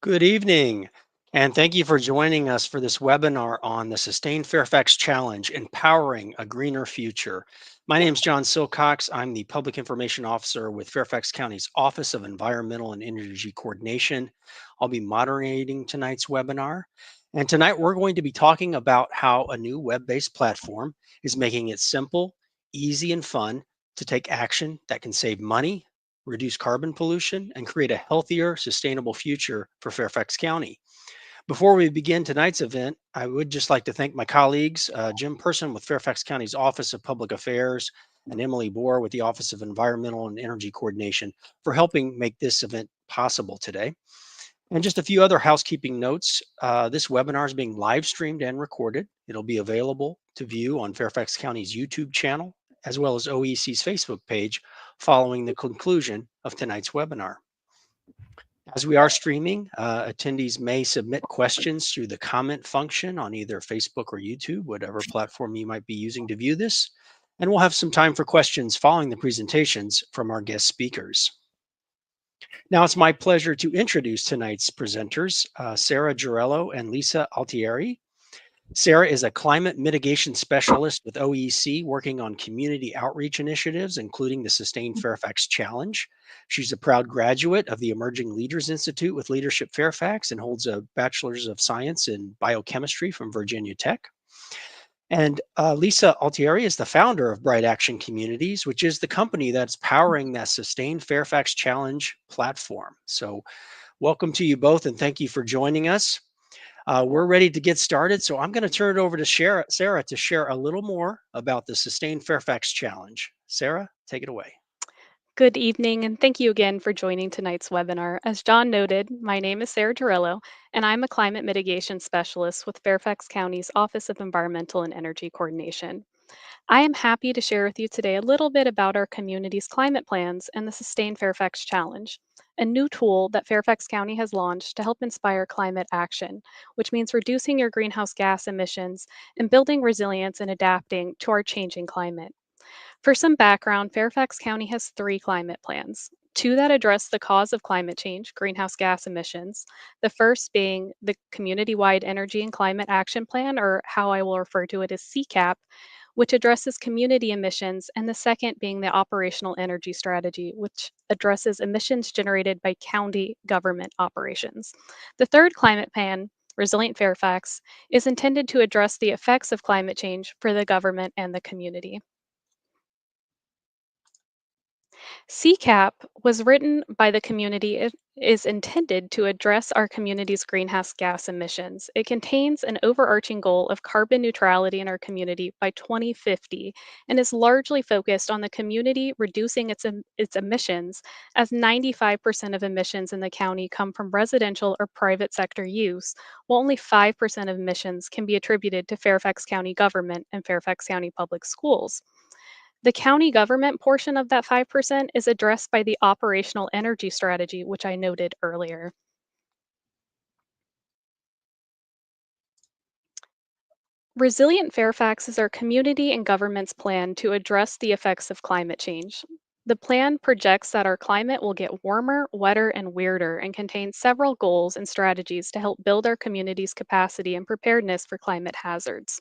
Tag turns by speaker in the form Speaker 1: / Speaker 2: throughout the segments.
Speaker 1: Good evening, and thank you for joining us for this webinar on the Sustain Fairfax Challenge, Empowering a Greener Future. My name is John Silcox. I'm the Public Information Officer with Fairfax County's Office of Environmental and Energy Coordination. I'll be moderating tonight's webinar. And tonight we're going to be talking about how a new web-based platform is making it simple, easy, and fun to take action that can save money, reduce carbon pollution, and create a healthier, sustainable future for Fairfax County. Before we begin tonight's event, I would just like to thank my colleagues, Jim Person with Fairfax County's Office of Public Affairs and Emily Bohr with the Office of Environmental and Energy Coordination for helping make this event possible today. And just a few other housekeeping notes. This webinar is being live streamed and recorded. It'll be available to view on Fairfax County's YouTube channel, as well as OEC's Facebook page following the conclusion of tonight's webinar. As we are streaming, attendees may submit questions through the comment function on either Facebook or YouTube, whatever platform you might be using to view this. And we'll have some time for questions following the presentations from our guest speakers. Now it's my pleasure to introduce tonight's presenters, Sarah Girello and Lisa Altieri. Sarah is a climate mitigation specialist with OEC working on community outreach initiatives, including the Sustain Fairfax Challenge. She's a proud graduate of the Emerging Leaders Institute with Leadership Fairfax and holds a Bachelor's of Science in Biochemistry from Virginia Tech. And Lisa Altieri is the founder of Bright Action Communities, which is the company that's powering that Sustain Fairfax Challenge platform. So welcome to you both and thank you for joining us. We're ready to get started. So I'm going to turn it over to Sarah to share a little more about the Sustain Fairfax Challenge. Sarah, take it away.
Speaker 2: Good evening, and thank you again for joining tonight's webinar. As John noted, my name is Sarah Torello, and I'm a climate mitigation specialist with Fairfax County's Office of Environmental and Energy Coordination. I am happy to share with you today a little bit about our community's climate plans and the Sustain Fairfax Challenge, a new tool that Fairfax County has launched to help inspire climate action, which means reducing your greenhouse gas emissions and building resilience and adapting to our changing climate. For some background, Fairfax County has three climate plans. Two that address the cause of climate change, greenhouse gas emissions. The first being the Community Wide Energy and Climate Action Plan, or how I will refer to it as CCAP, which addresses community emissions, and the second being the Operational Energy Strategy, which addresses emissions generated by county government operations. The third climate plan, Resilient Fairfax, is intended to address the effects of climate change for the government and the community. CCAP was written by the community. It is intended to address our community's greenhouse gas emissions. It contains an overarching goal of carbon neutrality in our community by 2050 and is largely focused on the community reducing its emissions, as 95% of emissions in the county come from residential or private sector use, while only 5% of emissions can be attributed to Fairfax County government and Fairfax County public schools. The county government portion of that 5% is addressed by the operational energy strategy, which I noted earlier. Resilient Fairfax is our community and government's plan to address the effects of climate change. The plan projects that our climate will get warmer, wetter, and weirder and contains several goals and strategies to help build our community's capacity and preparedness for climate hazards.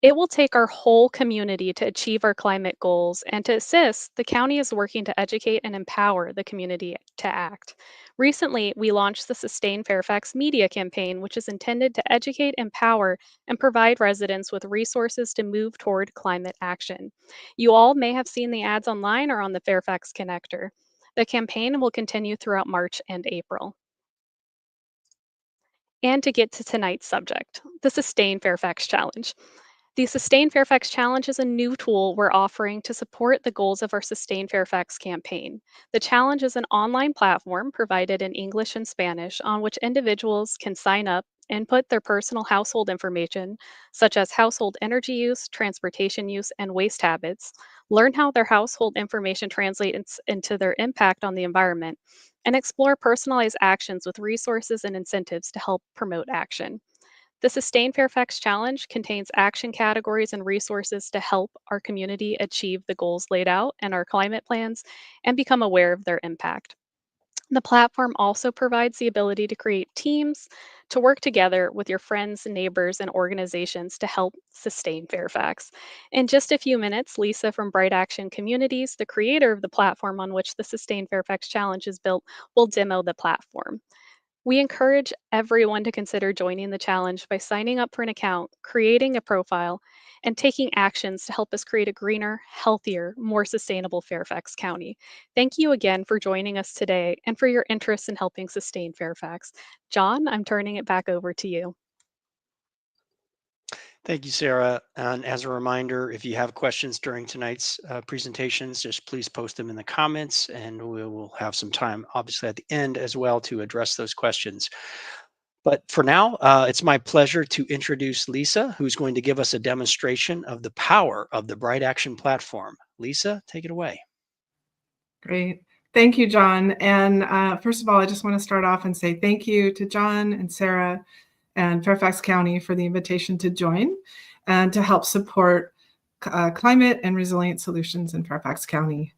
Speaker 2: It will take our whole community to achieve our climate goals, and to assist, the county is working to educate and empower the community to act. Recently, we launched the Sustain Fairfax media campaign, which is intended to educate, empower, and provide residents with resources to move toward climate action. You all may have seen the ads online or on the Fairfax Connector. The campaign will continue throughout March and April. And to get to tonight's subject, the Sustain Fairfax Challenge. The Sustain Fairfax Challenge is a new tool we're offering to support the goals of our Sustain Fairfax campaign. The challenge is an online platform provided in English and Spanish on which individuals can sign up, input their personal household information, such as household energy use, transportation use, and waste habits, learn how their household information translates into their impact on the environment, and explore personalized actions with resources and incentives to help promote action. The Sustain Fairfax Challenge contains action categories and resources to help our community achieve the goals laid out in our climate plans and become aware of their impact. The platform also provides the ability to create teams to work together with your friends, neighbors, and organizations to help sustain Fairfax. In just a few minutes, Lisa from Bright Action Communities, the creator of the platform on which the Sustain Fairfax Challenge is built, will demo the platform. We encourage everyone to consider joining the challenge by signing up for an account, creating a profile, and taking actions to help us create a greener, healthier, more sustainable Fairfax County. Thank you again for joining us today and for your interest in helping sustain Fairfax. John, I'm turning it back over to you.
Speaker 1: Thank you, Sarah. And as a reminder, if you have questions during tonight's presentations, just please post them in the comments, and we will have some time, obviously, at the end as well to address those questions. But for now, it's my pleasure to introduce Lisa, who's going to give us a demonstration of the power of the Bright Action platform. Lisa, take it away.
Speaker 3: Great. Thank you, John. And first of all, I just want to start off and say thank you to John and Sarah and Fairfax County for the invitation to join and to help support climate and resilient solutions in Fairfax County.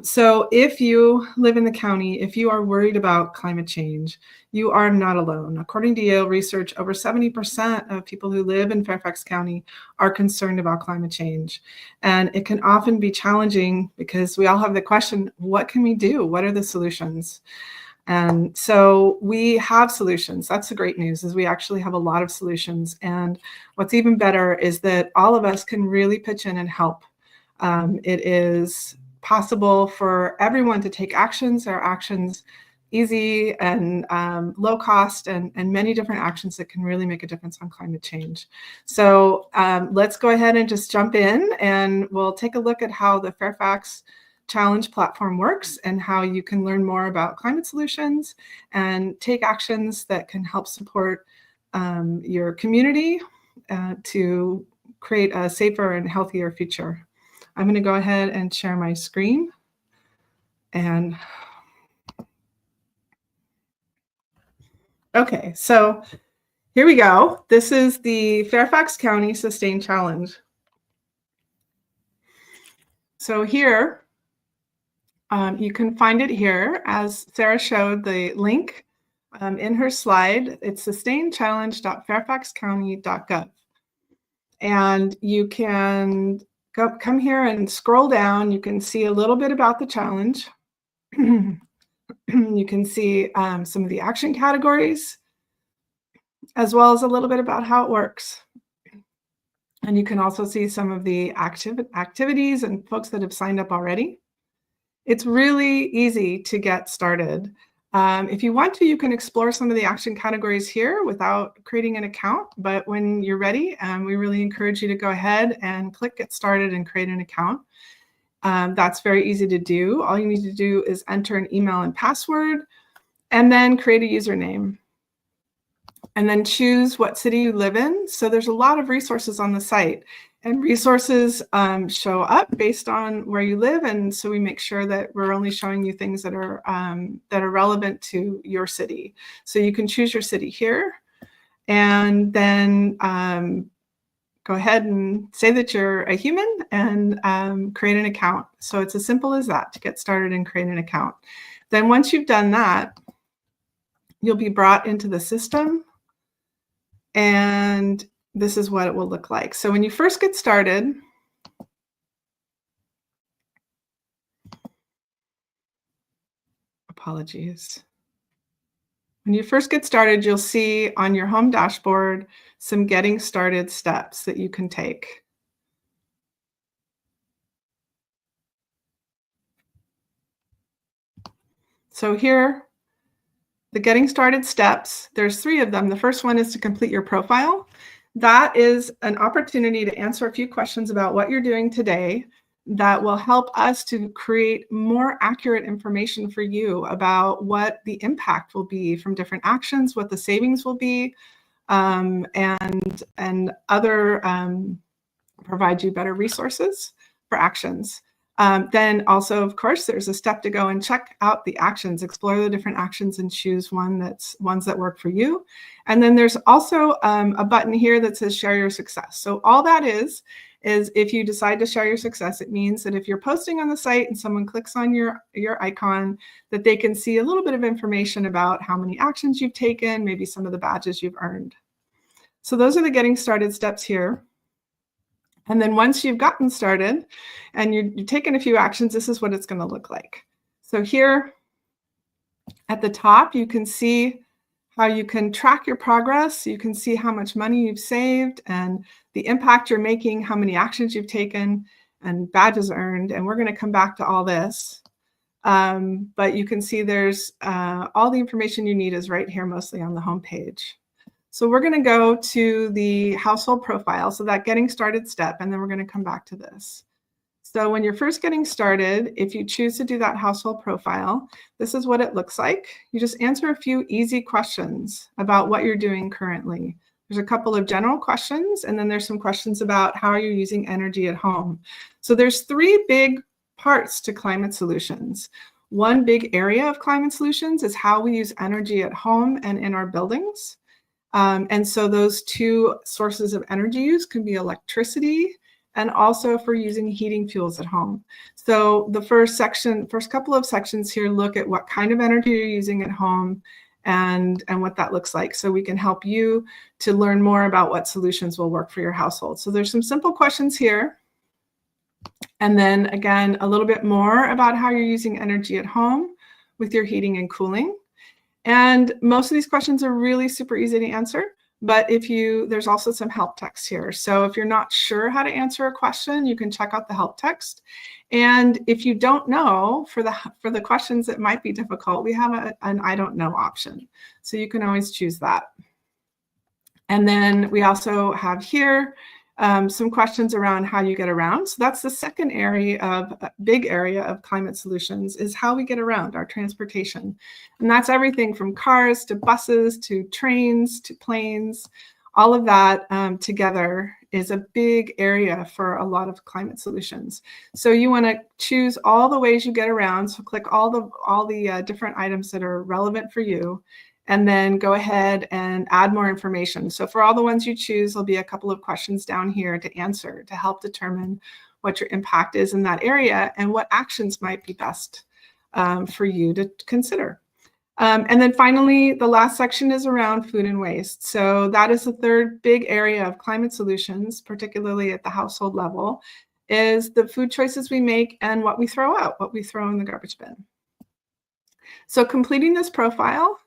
Speaker 3: So if you live in the county, if you are worried about climate change, you are not alone. According to Yale research, over 70% of people who live in Fairfax County are concerned about climate change. And it can often be challenging because we all have the question, what can we do? What are the solutions? And so we have solutions. That's the great news, is we actually have a lot of solutions. And what's even better is that all of us can really pitch in and help. It is possible for everyone to take actions. There are actions easy and low cost and many different actions that can really make a difference on climate change. So let's go ahead and just jump in, and we'll take a look at how the Fairfax Challenge platform works and how you can learn more about climate solutions and take actions that can help support your community to create a safer and healthier future. I'm going to go ahead and share my screen. And okay, so here we go. This is the Fairfax County Sustain Challenge. So here, you can find it here, as Sarah showed the link in her slide. It's sustainchallenge.fairfaxcounty.gov. And you can come here and scroll down. You can see a little bit about the challenge. You can see some of the action categories, as well as a little bit about how it works. And you can also see some of the activities and folks that have signed up already. It's really easy to get started. If you want to, you can explore some of the action categories here without creating an account. But when you're ready, we really encourage you to go ahead and click Get Started and create an account. That's very easy to do. All you need to do is enter an email and password, and then create a username. And then choose what city you live in. So there's a lot of resources on the site, and resources show up based on where you live. And so we make sure that we're only showing you things that are relevant to your city. So you can choose your city here, and then go ahead and say that you're a human and create an account. So it's as simple as that to get started and create an account. Then once you've done that, you'll be brought into the system. And this is what it will look like. So when you first get started, apologies. When you first get started, you'll see on your home dashboard some getting started steps that you can take. So here, the getting started steps, there's 3 of them. The first one is to complete your profile. That is an opportunity to answer a few questions about what you're doing today that will help us to create more accurate information for you about what the impact will be from different actions, what the savings will be, and other provide you better resources for actions. Then also, of course, there's a step to go and check out the actions, explore the different actions and choose ones that work for you. And then there's also a button here that says share your success. So all that is if you decide to share your success, it means that if you're posting on the site and someone clicks on your icon, that they can see a little bit of information about how many actions you've taken, maybe some of the badges you've earned. So those are the getting started steps here. And then once you've gotten started and you've taken a few actions, this is what it's going to look like. So here at the top, you can see how you can track your progress. You can see how much money you've saved and the impact you're making, how many actions you've taken and badges earned. And we're going to come back to all this. But you can see there's all the information you need is right here, mostly on the home page. So we're going to go to the household profile, so that getting started step, and then we're going to come back to this. So when you're first getting started, if you choose to do that household profile, this is what it looks like. You just answer a few easy questions about what you're doing currently. There's a couple of general questions, and then there's some questions about how you're using energy at home. So there's 3 big parts to climate solutions. One big area of climate solutions is how we use energy at home and in our buildings. And so those 2 sources of energy use can be electricity and also for using heating fuels at home. So the first couple of sections here look at what kind of energy you're using at home and what that looks like. So we can help you to learn more about what solutions will work for your household. So there's some simple questions here. And then again, a little bit more about how you're using energy at home with your heating and cooling. And most of these questions are really super easy to answer, but there's also some help text here. So if you're not sure how to answer a question, you can check out the help text. And if you don't know, for the questions that might be difficult, we have an I don't know option. So you can always choose that. And then we also have here some questions around how you get around. So that's the second big area of climate solutions, is how we get around, our transportation. And that's everything from cars to buses to trains to planes. All of that together is a big area for a lot of climate solutions. So you want to choose all the ways you get around. So click all the different items that are relevant for you, and then go ahead and add more information. So for all the ones you choose, there'll be a couple of questions down here to answer to help determine what your impact is in that area and what actions might be best for you to consider. And then finally, the last section is around food and waste. So that is the third big area of climate solutions, particularly at the household level, is the food choices we make and what we throw out, what we throw in the garbage bin. So completing this profile,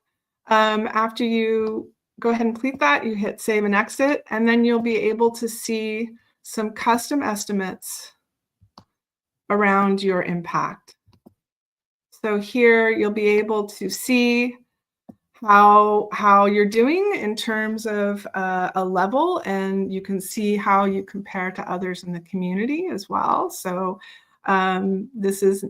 Speaker 3: after you go ahead and complete that, you hit save and exit, and then you'll be able to see some custom estimates around your impact. So here you'll be able to see how you're doing in terms of a level, and you can see how you compare to others in the community as well. So this is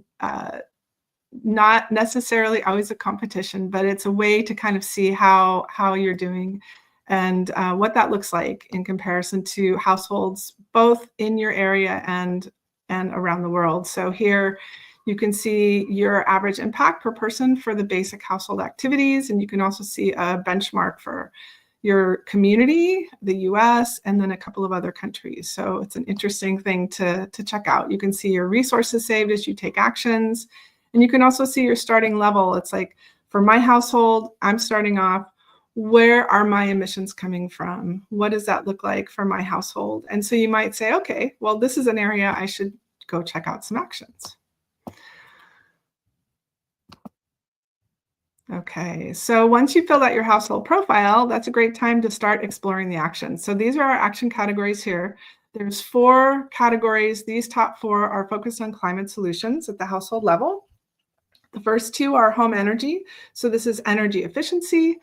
Speaker 3: not necessarily always a competition, but it's a way to kind of see how you're doing and what that looks like in comparison to households, both in your area and around the world. So here you can see your average impact per person for the basic household activities, and you can also see a benchmark for your community, the US, and then a couple of other countries. So it's an interesting thing to check out. You can see your resources saved as you take actions. And you can also see your starting level. It's like, for my household, I'm starting off, where are my emissions coming from? What does that look like for my household? And so you might say, okay, well, this is an area I should go check out some actions. Okay, so once you fill out your household profile, that's a great time to start exploring the actions. So these are our action categories here. There's 4 categories. These top 4 are focused on climate solutions at the household level. The first 2 are home energy. So this is energy efficiency,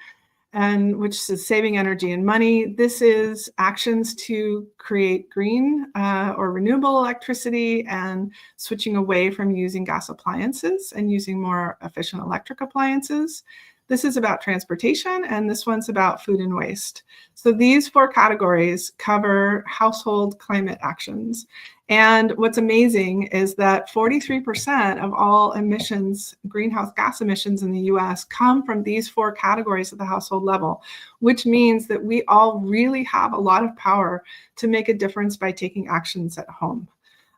Speaker 3: which is saving energy and money. This is actions to create green or renewable electricity and switching away from using gas appliances and using more efficient electric appliances. This is about transportation, and this one's about food and waste. So these 4 categories cover household climate actions. And what's amazing is that 43% of all emissions, greenhouse gas emissions in the US, come from these 4 categories at the household level, which means that we all really have a lot of power to make a difference by taking actions at home.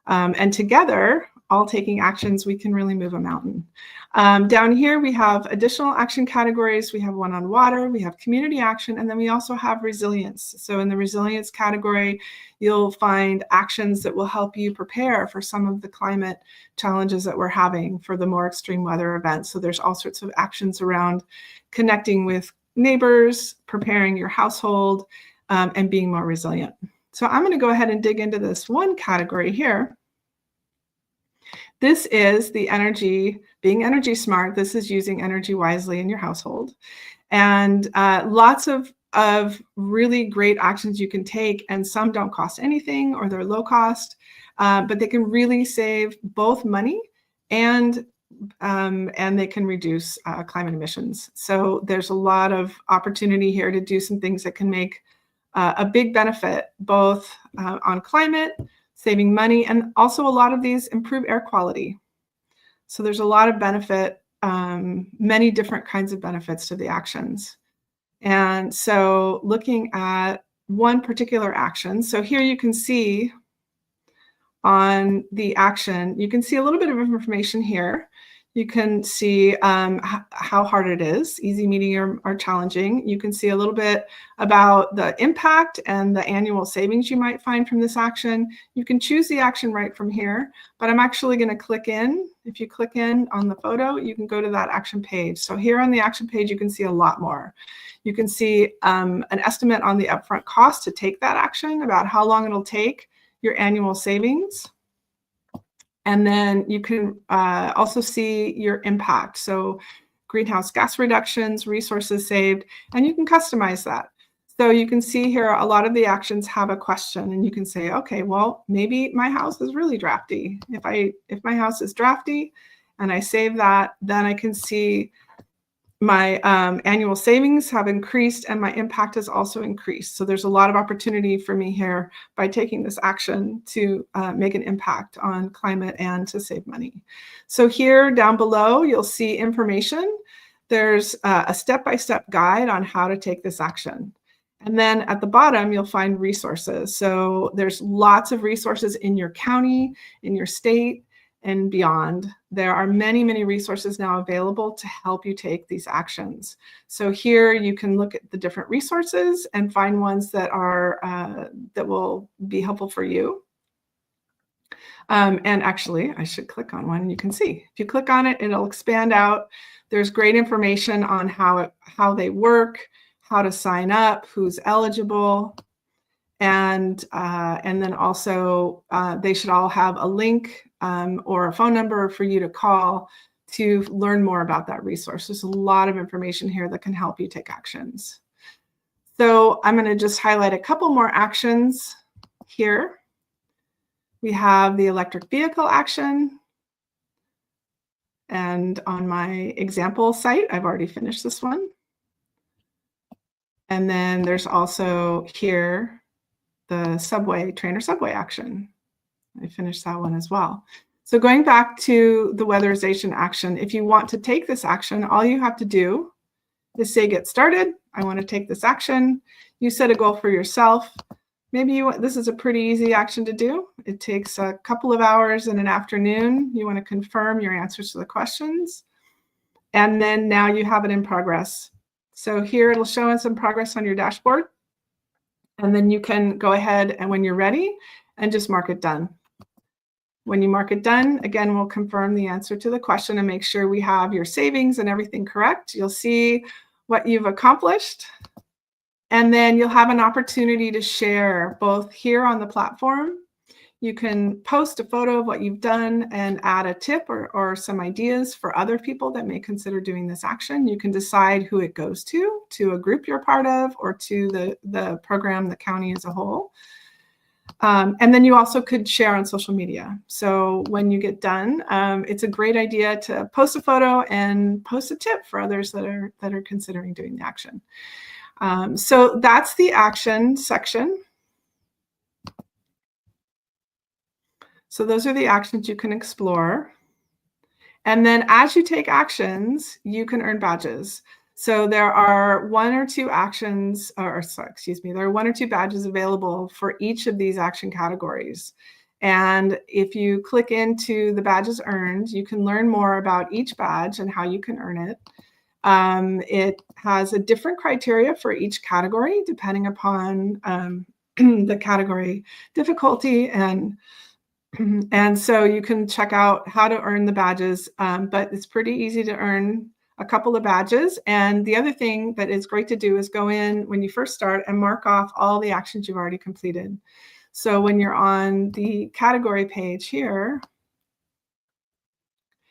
Speaker 3: And together, all taking actions, we can really move a mountain. Down here, we have additional action categories. We have one on water, we have community action, and then we also have resilience. So in the resilience category, you'll find actions that will help you prepare for some of the climate challenges that we're having for the more extreme weather events. So there's all sorts of actions around connecting with neighbors, preparing your household, and being more resilient. So I'm going to go ahead and dig into this one category here. This is the energy, being energy smart. This is using energy wisely in your household. And lots of really great actions you can take, and some don't cost anything or they're low cost, but they can really save both money and they can reduce climate emissions. So there's a lot of opportunity here to do some things that can make a big benefit, both on climate, saving money, and also a lot of these improve air quality. So there's a lot of benefit, many different kinds of benefits to the actions. And so looking at one particular action, so here you can see on the action, you can see a little bit of information here. You can see how hard it is, easy, medium, or challenging. You can see a little bit about the impact and the annual savings you might find from this action. You can choose the action right from here, but I'm actually going to click in. If you click in on the photo, you can go to that action page. So here on the action page, you can see a lot more. You can see an estimate on the upfront cost to take that action, about how long it'll take, your annual savings. And then you can also see your impact. So greenhouse gas reductions, resources saved, and you can customize that. So you can see here a lot of the actions have a question, and you can say, okay, well, maybe my house is really drafty. If my house is drafty and I save that, then I can see my annual savings have increased and my impact has also increased. So there's a lot of opportunity for me here by taking this action to make an impact on climate and to save money. So here down below, you'll see information. There's a step-by-step guide on how to take this action. And then at the bottom, you'll find resources. So there's lots of resources in your county, in your state, and beyond. There are many, many resources now available to help you take these actions. So here you can look at the different resources and find ones that are that will be helpful for you. And actually, I should click on one and you can see. If you click on it, it'll expand out. There's great information on how they work, how to sign up, who's eligible, and then also they should all have a link or a phone number for you to call to learn more about that resource. There's a lot of information here that can help you take actions. So I'm going to just highlight a couple more actions here. We have the electric vehicle action. And on my example site, I've already finished this one. And then there's also here the trainer subway action. I finished that one as well. So going back to the weatherization action, if you want to take this action, all you have to do is say, get started. I want to take this action. You set a goal for yourself. Maybe this is a pretty easy action to do. It takes a couple of hours in an afternoon. You want to confirm your answers to the questions. And then now you have it in progress. So here it'll show us some progress on your dashboard. And then you can go ahead and when you're ready and just mark it done. When you mark it done, again, we'll confirm the answer to the question and make sure we have your savings and everything correct. You'll see what you've accomplished. And then you'll have an opportunity to share both here on the platform. You can post a photo of what you've done and add a tip or some ideas for other people that may consider doing this action. You can decide who it goes to a group you're part of, or to the program, the county as a whole. And then you also could share on social media. So when you get done, it's a great idea to post a photo and post a tip for others that are considering doing the action. So that's the action section. So those are the actions you can explore. And then as you take actions, you can earn badges. So there are one or two actions, there are one or two badges available for each of these action categories. And if you click into the badges earned, you can learn more about each badge and how you can earn it. It has a different criteria for each category, depending upon the category difficulty, and so you can check out how to earn the badges, but it's pretty easy to earn a couple of badges. And the other thing that is great to do is go in when you first start and mark off all the actions you've already completed. So when you're on the category page here,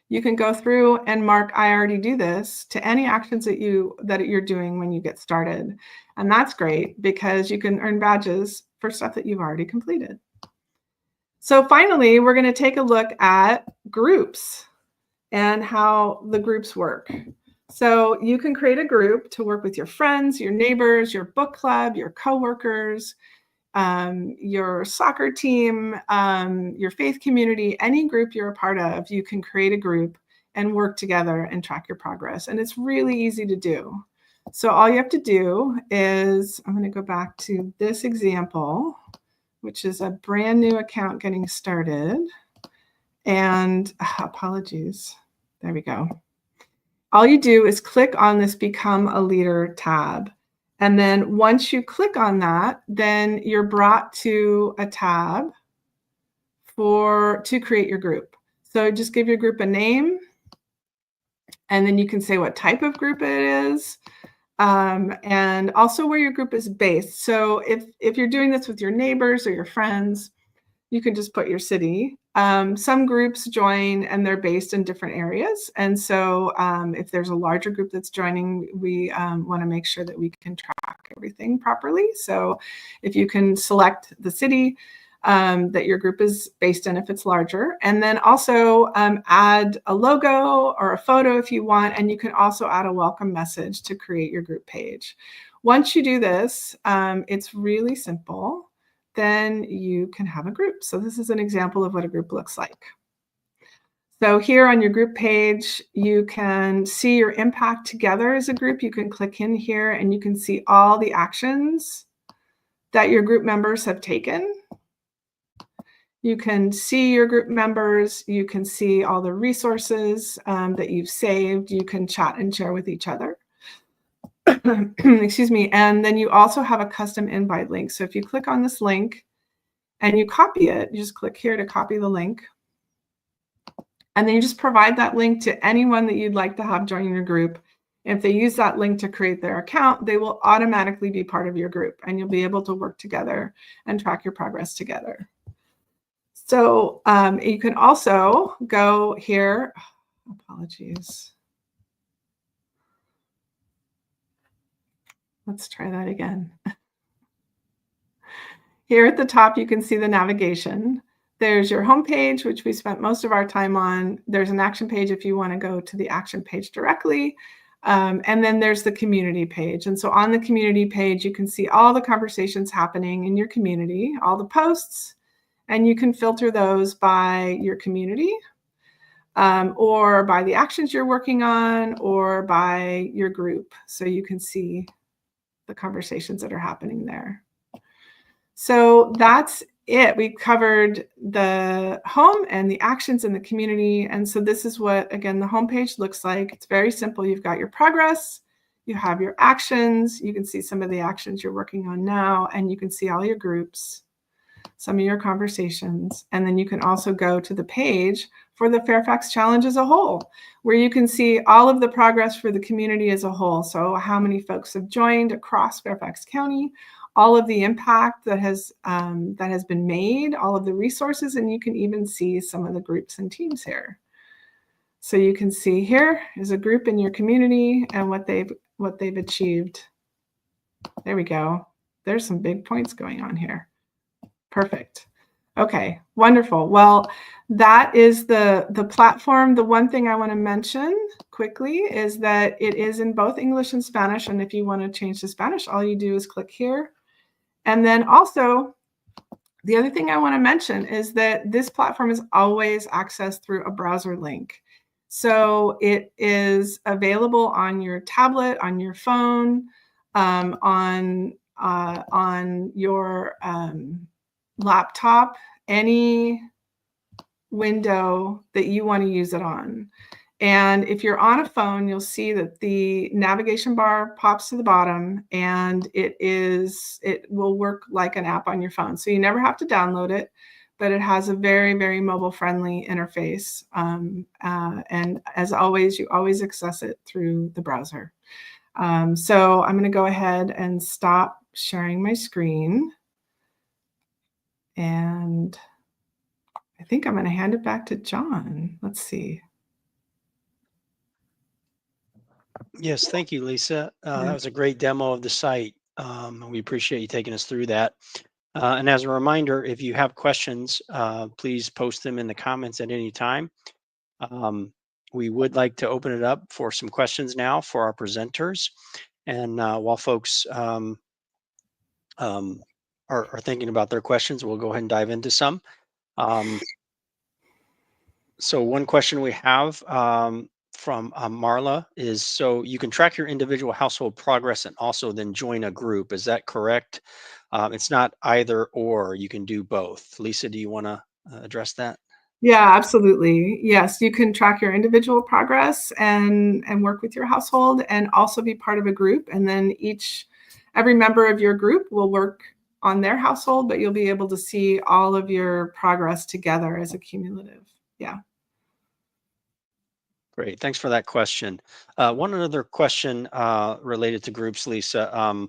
Speaker 3: you can go through and mark, I already do this, to any actions that you're doing when you get started. And that's great because you can earn badges for stuff that you've already completed. So finally, we're going to take a look at groups and how the groups work. So you can create a group to work with your friends, your neighbors, your book club, your coworkers, your soccer team, your faith community, any group you're a part of, you can create a group and work together and track your progress. And it's really easy to do. So all you have to do is, I'm going to go back to this example, which is a brand new account getting started. And apologies, there we go. All you do is click on this Become a Leader tab. And then once you click on that, then you're brought to a tab to create your group. So just give your group a name, and then you can say what type of group it is, and also where your group is based. So if you're doing this with your neighbors or your friends, you can just put your city. Some groups join and they're based in different areas. And so if there's a larger group that's joining, we want to make sure that we can track everything properly. So if you can select the city that your group is based in, if it's larger, and then also add a logo or a photo if you want, and you can also add a welcome message to create your group page. Once you do this, it's really simple. Then you can have a group. So this is an example of what a group looks like. So here on your group page, you can see your impact together as a group. You can click in here and you can see all the actions that your group members have taken. You can see your group members. You can see all the resources that you've saved. You can chat and share with each other. Excuse me. And then you also have a custom invite link. So if you click on this link and you copy it, you just click here to copy the link. And then you just provide that link to anyone that you'd like to have join your group. And if they use that link to create their account, they will automatically be part of your group and you'll be able to work together and track your progress together. So you can also go here. Apologies. Let's try that again. Here at the top, you can see the navigation. There's your home page, which we spent most of our time on. There's an action page if you want to go to the action page directly. And then there's the community page. And so on the community page, you can see all the conversations happening in your community, all the posts, and you can filter those by your community, or by the actions you're working on, or by your group. So you can see the conversations that are happening there. So that's it. We covered the home and the actions in the community. And so this is what, again, the homepage looks like. It's very simple. You've got your progress, you have your actions, you can see some of the actions you're working on now, and you can see all your groups, some of your conversations. And then you can also go to the page for the Fairfax Challenge as a whole, where you can see all of the progress for the community as a whole. So how many folks have joined across Fairfax County, all of the impact that has been made, all of the resources, and you can even see some of the groups and teams here. So you can see here is a group in your community and what they've achieved. There we go. There's some big points going on here. Perfect. Okay, wonderful. Well, that is the platform. The one thing I want to mention quickly is that it is in both English and Spanish. And if you want to change to Spanish, all you do is click here. And then also The other thing I want to mention is that this platform is always accessed through a browser link. So it is available on your tablet, on your phone, on your laptop, any window that you want to use it on. And if you're on a phone, you'll see that the navigation bar pops to the bottom, and it will work like an app on your phone. So you never have to download it, but it has a very, very mobile-friendly interface. And as always, you always access it through the browser. So I'm going to go ahead and stop sharing my screen. And I think I'm going to hand it back to John. Let's see.
Speaker 1: Yes, thank you, Lisa. That was a great demo of the site. We appreciate you taking us through that. And as a reminder, if you have questions, please post them in the comments at any time. We would like to open it up for some questions now for our presenters. And while folks are thinking about their questions, we'll go ahead and dive into some. So one question we have from Marla is, so you can track your individual household progress and also then join a group. Is that correct? It's not either or, you can do both. Lisa, do you want to address that?
Speaker 3: Yeah, absolutely. Yes, you can track your individual progress and work with your household and also be part of a group. And then every member of your group will work on their household, but you'll be able to see all of your progress together as a cumulative. Yeah.
Speaker 1: Great. Thanks for that question. One other question related to groups, Lisa.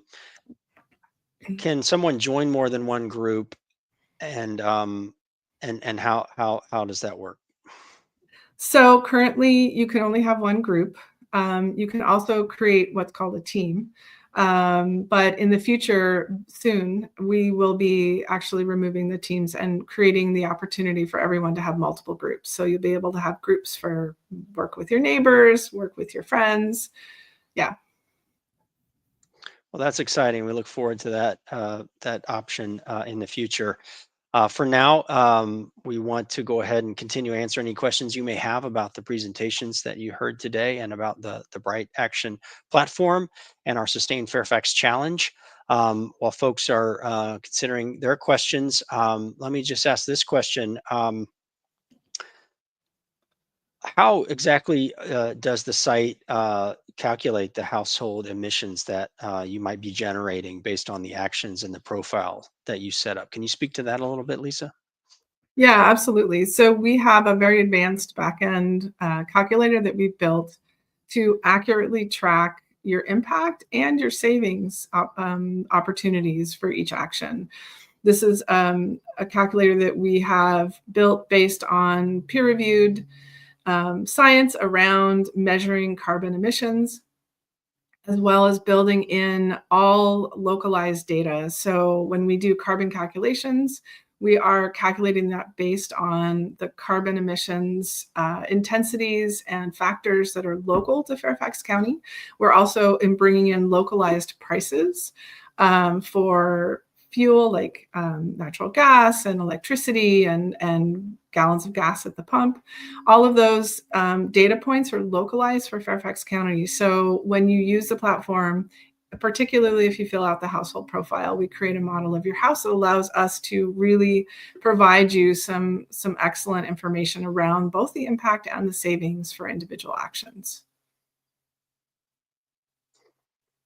Speaker 1: Can someone join more than one group, and how does that work?
Speaker 3: So currently you can only have one group. You can also create what's called a team. But in the future, soon, we will be actually removing the teams and creating the opportunity for everyone to have multiple groups. So you'll be able to have groups for work with your neighbors, work with your friends. Yeah.
Speaker 1: Well, that's exciting. We look forward to that option in the future. For now, we want to go ahead and continue to answer any questions you may have about the presentations that you heard today and about the Bright Action platform and our Sustain Fairfax challenge. While folks are considering their questions, let me just ask this question. How exactly does the site calculate the household emissions that you might be generating based on the actions and the profile that you set up? Can you speak to that a little bit, Lisa?
Speaker 3: Yeah, absolutely. So we have a very advanced backend calculator that we've built to accurately track your impact and your savings opportunities for each action. This is a calculator that we have built based on peer-reviewed science around measuring carbon emissions, as well as building in all localized data. So when we do carbon calculations, we are calculating that based on the carbon emissions intensities and factors that are local to Fairfax County. We're also bringing in localized prices for fuel like natural gas and electricity and gallons of gas at the pump. All of those data points are localized for Fairfax County. So when you use the platform, particularly if you fill out the household profile, we create a model of your house that allows us to really provide you some excellent information around both the impact and the savings for individual actions.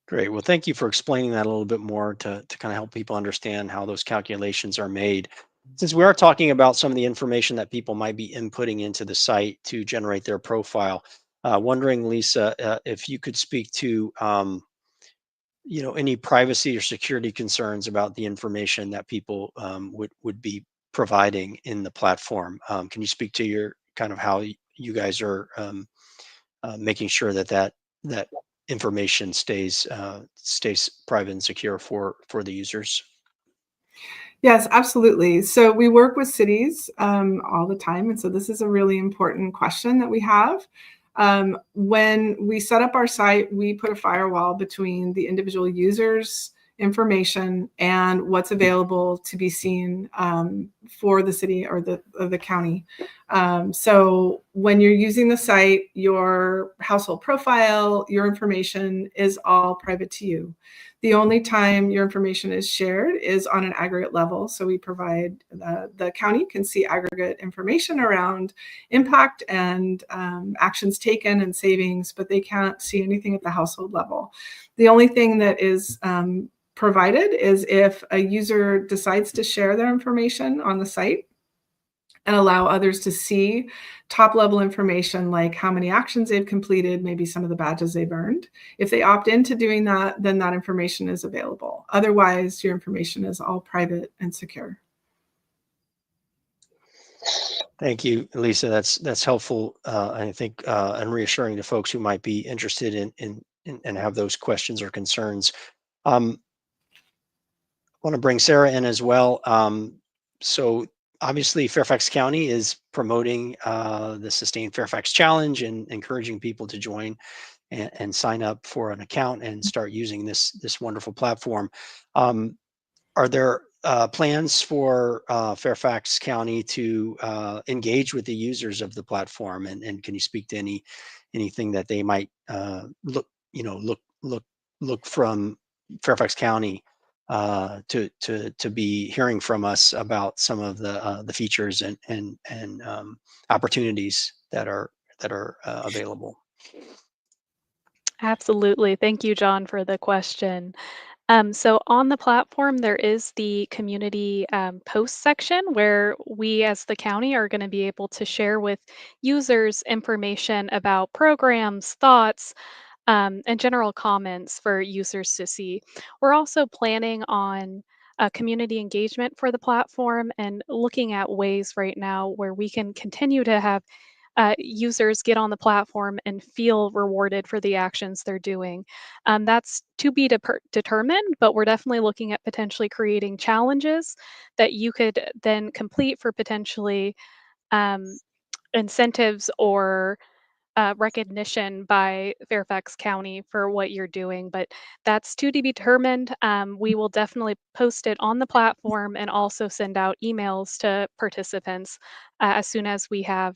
Speaker 1: Great. Well, thank you for explaining that a little bit more to kind of help people understand how those calculations are made. Since we are talking about some of the information that people might be inputting into the site to generate their profile, wondering, Lisa, if you could speak to any privacy or security concerns about the information that people would be providing in the platform. Can you speak to your kind of how you guys are making sure that information stays private and secure for the users?
Speaker 3: Yes, absolutely. So we work with cities all the time. And so this is a really important question that we have. When we set up our site, we put a firewall between the individual users information and what's available to be seen for the city or the county. So when you're using the site, your household profile, your information is all private to you. The only time your information is shared is on an aggregate level. So we provide, the county can see aggregate information around impact and actions taken and savings, but they can't see anything at the household level. The only thing that is provided is if a user decides to share their information on the site and allow others to see top level information like how many actions they've completed, maybe some of the badges they've earned. If they opt into doing that, then that information is available. Otherwise, your information is all private and secure.
Speaker 1: Thank you, Lisa. That's helpful, I think, and reassuring to folks who might be interested in and have those questions or concerns. I want to bring Sarah in as well. So obviously, Fairfax County is promoting the Sustain Fairfax Challenge and encouraging people to join and sign up for an account and start using this wonderful platform. Are there plans for Fairfax County to engage with the users of the platform, and can you speak to anything that they might look from Fairfax County to be hearing from us about some of the features and opportunities that are available?
Speaker 2: Absolutely. Thank you, John, for the question. So on the platform, there is the community post section where we as the county are going to be able to share with users information about programs, thoughts, and general comments for users to see. We're also planning on community engagement for the platform and looking at ways right now where we can continue to have users get on the platform and feel rewarded for the actions they're doing. That's to be determined, but we're definitely looking at potentially creating challenges that you could then complete for potentially um, incentives or recognition by Fairfax County for what you're doing, but that's to be determined. We will definitely post it on the platform and also send out emails to participants as soon as we have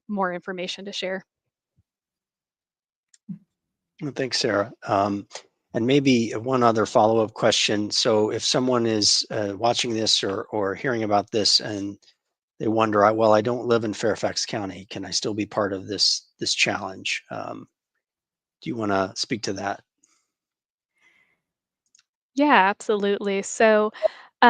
Speaker 2: more information to share.
Speaker 1: Well, thanks, Sarah. And maybe one other follow-up question. So if someone is watching this or hearing about this and they wonder, well, I don't live in Fairfax County, can I still be part of this challenge? Do you want to speak to that?
Speaker 2: Yeah, absolutely. So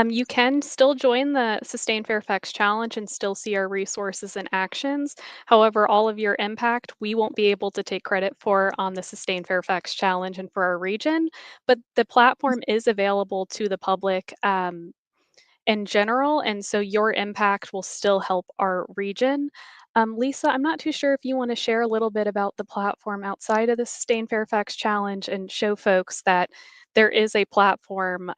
Speaker 2: you can still join the Sustain Fairfax Challenge and still see our resources and actions. However, all of your impact, we won't be able to take credit for on the Sustain Fairfax Challenge and for our region, but the platform is available to the public in general, and so your impact will still help our region. Lisa, I'm not too sure if you want to share a little bit about the platform outside of the Sustain Fairfax Challenge and show folks that there is a platform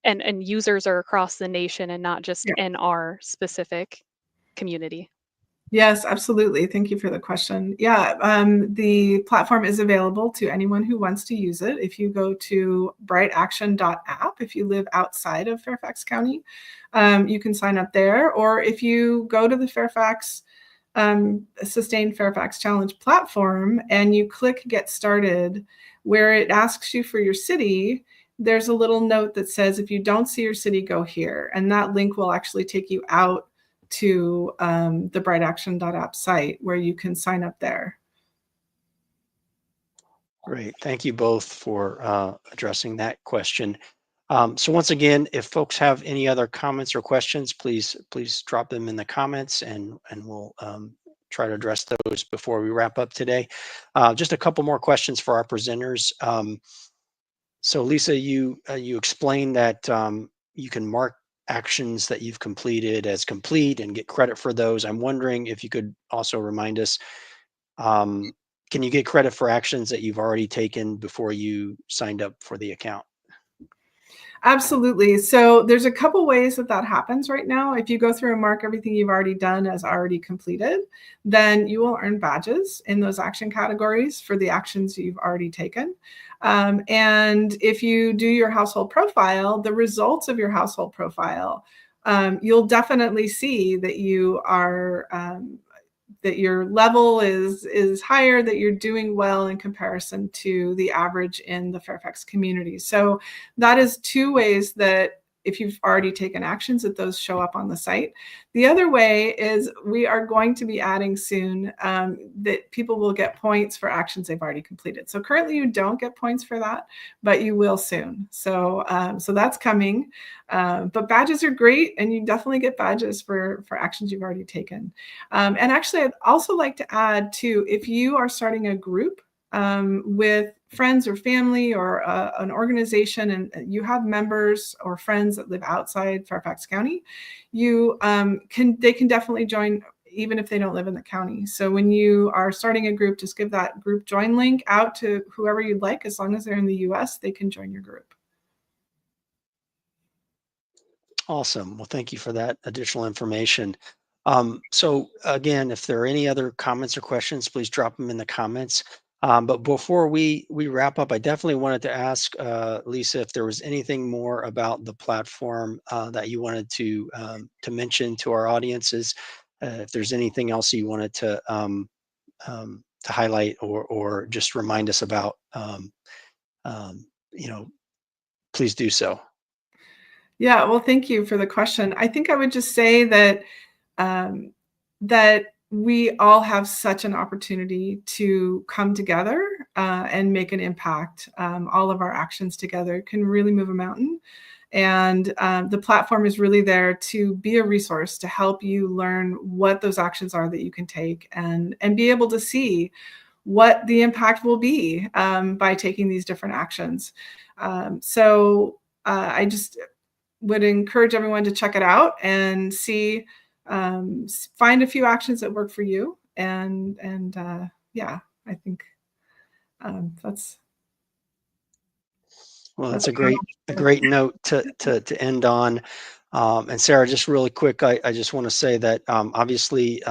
Speaker 2: and users are across the nation and not just
Speaker 3: Yeah.
Speaker 2: in our specific community.
Speaker 3: Yes, absolutely. Thank you for the question. Yeah, the platform is available to anyone who wants to use it. If you go to brightaction.app, if you live outside of Fairfax County, you can sign up there. Or if you go to the Fairfax Sustain Fairfax Challenge platform and you click Get Started, where it asks you for your city, there's a little note that says, if you don't see your city, go here. And that link will actually take you out to the brightaction.app site where you can sign up there.
Speaker 1: Great. Thank you both for addressing that question. So once again, if folks have any other comments or questions, please drop them in the comments and we'll try to address those before we wrap up today. Just a couple more questions for our presenters. So Lisa, you explained that you can mark actions that you've completed as complete and get credit for those. I'm wondering if you could also remind us, can you get credit for actions that you've already taken before you signed up for the account?
Speaker 3: Absolutely. So there's a couple ways that happens right now. If you go through and mark everything you've already done as already completed, then you will earn badges in those action categories for the actions you've already taken. And if you do your household profile, the results of your household profile, you'll definitely see that you are that your level is higher, that you're doing well in comparison to the average in the Fairfax community. So that is two ways that if you've already taken actions, that those show up on the site. The other way is we are going to be adding soon that people will get points for actions they've already completed. So currently you don't get points for that, but you will soon. So so that's coming. But badges are great, and you definitely get badges for actions you've already taken. And actually, I'd also like to add too, if you are starting a group with friends or family or an organization, and you have members or friends that live outside Fairfax County, they can definitely join even if they don't live in the county. So when you are starting a group, just give that group join link out to whoever you'd like. As long as they're in the US, they can join your group.
Speaker 1: Awesome. Well, thank you for that additional information. So again, if there are any other comments or questions, please drop them in the comments. But before we wrap up, I definitely wanted to ask Lisa if there was anything more about the platform that you wanted to mention to our audiences. If there's anything else you wanted to highlight or just remind us about, you know, please do so.
Speaker 3: Yeah, well, thank you for the question. I think I would just say that that we all have such an opportunity to come together and make an impact. All of our actions together can really move a mountain. And the platform is really there to be a resource to help you learn what those actions are that you can take and be able to see what the impact will be by taking these different actions. So I just would encourage everyone to check it out and see, find a few actions that work for you. And yeah, I think that's.
Speaker 1: Well, that's a great note to end on. And Sarah, just really quick, I just want to say that obviously,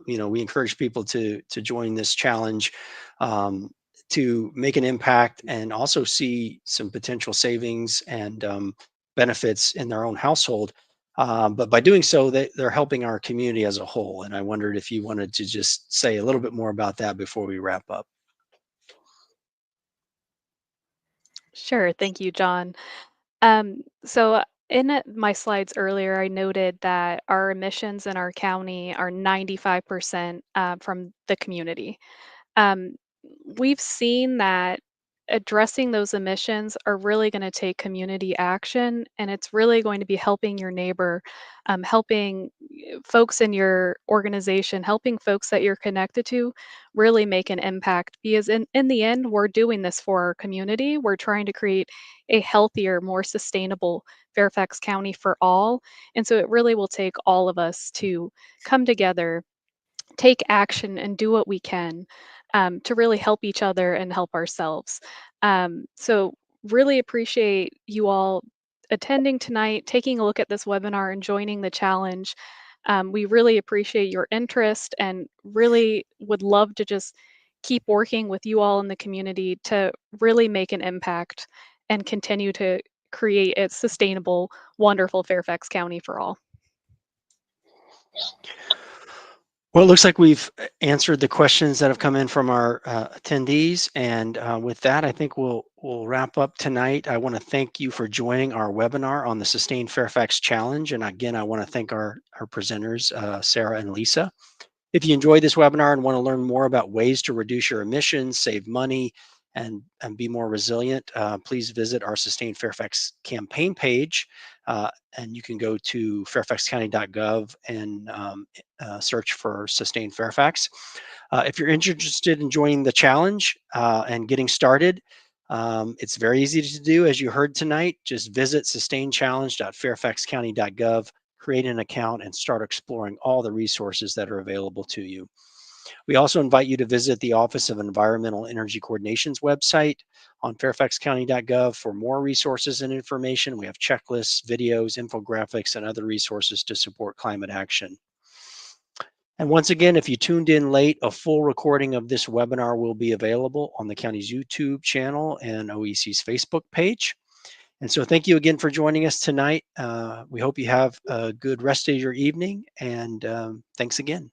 Speaker 1: we encourage people to join this challenge to make an impact and also see some potential savings and benefits in their own household. But by doing so, they're helping our community as a whole. And I wondered if you wanted to just say a little bit more about that before we wrap up.
Speaker 2: Sure. Thank you, John. So in my slides earlier, I noted that our emissions in our county are 95% from the community. Um, we've seen that addressing those emissions are really going to take community action, and it's really going to be helping your neighbor, helping folks in your organization, helping folks that you're connected to really make an impact. Because in the end, we're doing this for our community. We're trying to create a healthier, more sustainable Fairfax County for all. And so it really will take all of us to come together, take action, and do what we can to really help each other and help ourselves. So, really appreciate you all attending tonight, taking a look at this webinar, and joining the challenge. We really appreciate your interest and really would love to just keep working with you all in the community to really make an impact and continue to create a sustainable, wonderful Fairfax County for all.
Speaker 1: Well, it looks like we've answered the questions that have come in from our attendees. And with that, I think we'll wrap up tonight. I want to thank you for joining our webinar on the Sustain Fairfax Challenge. And again, I want to thank our presenters, Sarah and Lisa. If you enjoyed this webinar and want to learn more about ways to reduce your emissions, save money, and be more resilient, please visit our Sustain Fairfax campaign page. And you can go to fairfaxcounty.gov and search for Sustain Fairfax. If you're interested in joining the challenge and getting started, it's very easy to do, as you heard tonight. Just visit sustainchallenge.fairfaxcounty.gov, create an account, and start exploring all the resources that are available to you. We also invite you to visit the Office of Environmental Energy Coordination's website on fairfaxcounty.gov for more resources and information. We have checklists, videos, infographics, and other resources to support climate action. And once again, if you tuned in late, a full recording of this webinar will be available on the county's YouTube channel and OEC's Facebook page. And so thank you again for joining us tonight. We hope you have a good rest of your evening, and thanks again.